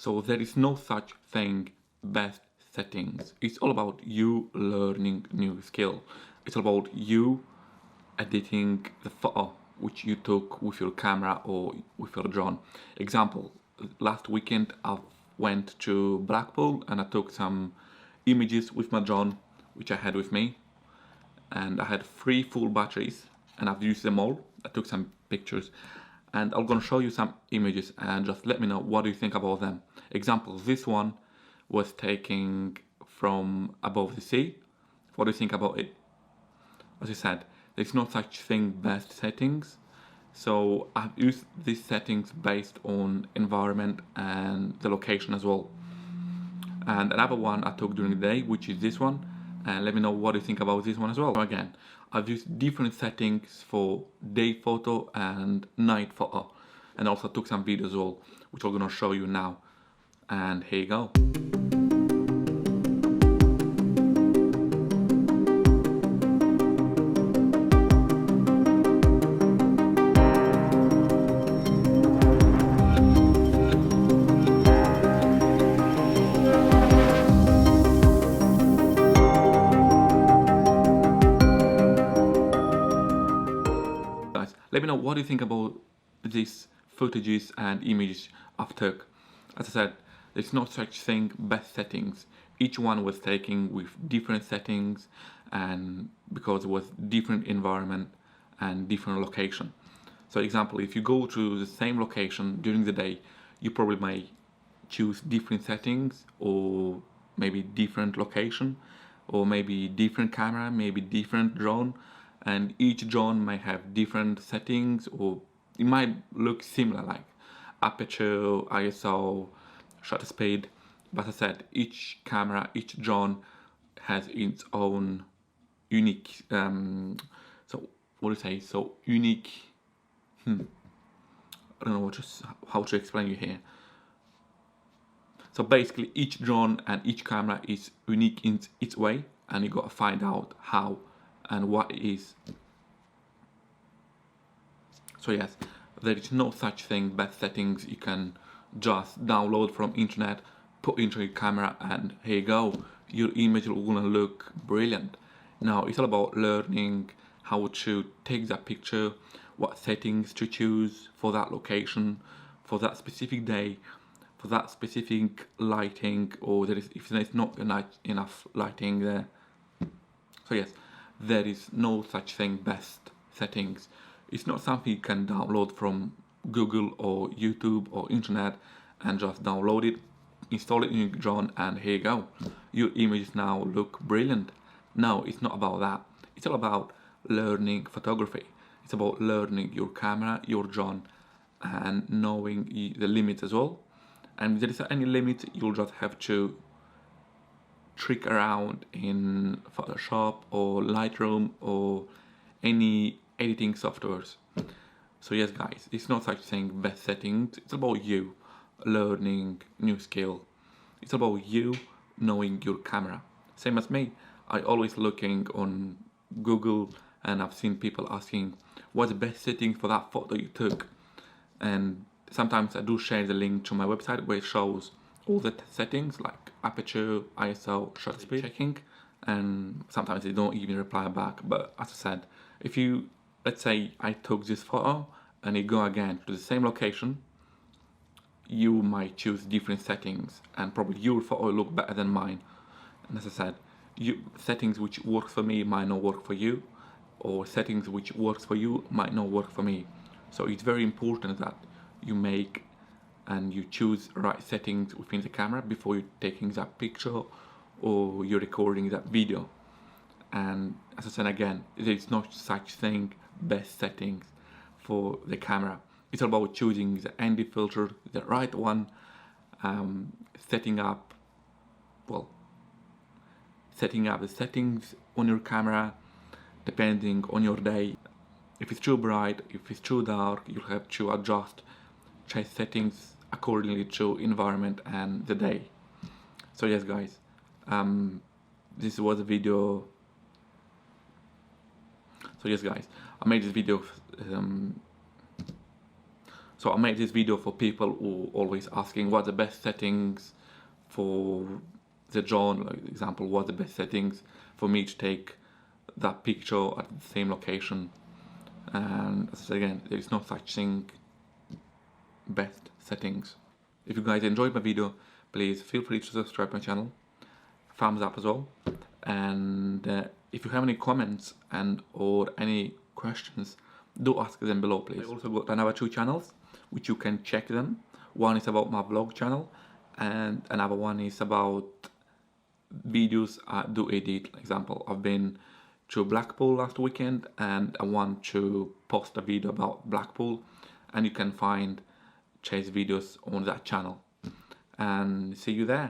So there is no such thing best settings. It's all about you learning new skill. It's all about you editing the photo which you took with your camera or with your drone. Example, last weekend I went to Blackpool and I took some images with my drone which I had with me, and I had 3 full batteries and I've used them all. I took some pictures and I'm gonna show you some images and just let me know what do you think about them. Example, this one was taken from above the sea. What do you think about it? As I said, there's no such thing best settings. So I've used these settings based on environment and the location as well. And another one I took during the day, which is this one, and let me know what you think about this one as well. So again, I've used different settings for day photo and night photo, and also took some videos as well, which I'm gonna show you now. And here you go. Guys, let me know what you think about these footages and images I've took. As I said, there's no such thing best settings. Each one was taken with different settings, and because it was different environment and different location. So example, if you go to the same location during the day, you probably may choose different settings, or maybe different location, or maybe different camera, maybe different drone, and each drone may have different settings, or it might look similar, like aperture, ISO, shutter speed, but as I said, each camera, each drone has its own unique so what do you say, so unique I don't know how to explain you here. So basically each drone and each camera is unique in its way, and you got to find out how and what it is. So yes, there is no such thing best settings. You can just download from internet, put into your camera, and here you go, your image will gonna look brilliant. Now it's all about learning how to take that picture, what settings to choose for that location, for that specific day, for that specific lighting, or if there's not enough lighting there. So yes, there is no such thing best settings. It's not something you can download from Google or YouTube or internet and just download it, install it in your drone, and here you go. Your images now look brilliant. No, it's not about that. It's all about learning photography. It's about learning your camera, your drone, and knowing the limits as well. And if there is any limit, you'll just have to trick around in Photoshop or Lightroom or any editing softwares. So yes guys, it's not such thing best settings. It's about you learning new skill. It's about you knowing your camera. Same as me, I always looking on Google, and I've seen people asking what's the best setting for that photo you took, and sometimes I do share the link to my website where it shows all the settings like aperture, ISO, shutter speed checking, and sometimes they don't even reply back. But as I said, if you, let's say I took this photo and you go again to the same location, you might choose different settings and probably your photo will look better than mine. And as I said, settings which work for me might not work for you, or settings which works for you might not work for me. So it's very important that you make and you choose right settings within the camera before you're taking that picture or you're recording that video. And as I said again, there is no such thing best settings for the camera. It's all about choosing the ND filter, the right one, setting up the settings on your camera depending on your day. If it's too bright, if it's too dark, you have to adjust settings accordingly to environment and the day. So yes guys, this was a video. So yes guys, I made this video So I made this video for people who always asking what the best settings for the drone, like example, what the best settings for me to take that picture at the same location. And as I said again, there is no such thing best settings. If you guys enjoyed my video, please feel free to subscribe my channel, thumbs up as well, and if you have any comments and or any questions, do ask them below, please. I also got another 2 channels which you can check them. One is about my vlog channel and another one is about videos I do edit. Example, I've been to Blackpool last weekend and I want to post a video about Blackpool, and you can find chase videos on that channel, and see you there.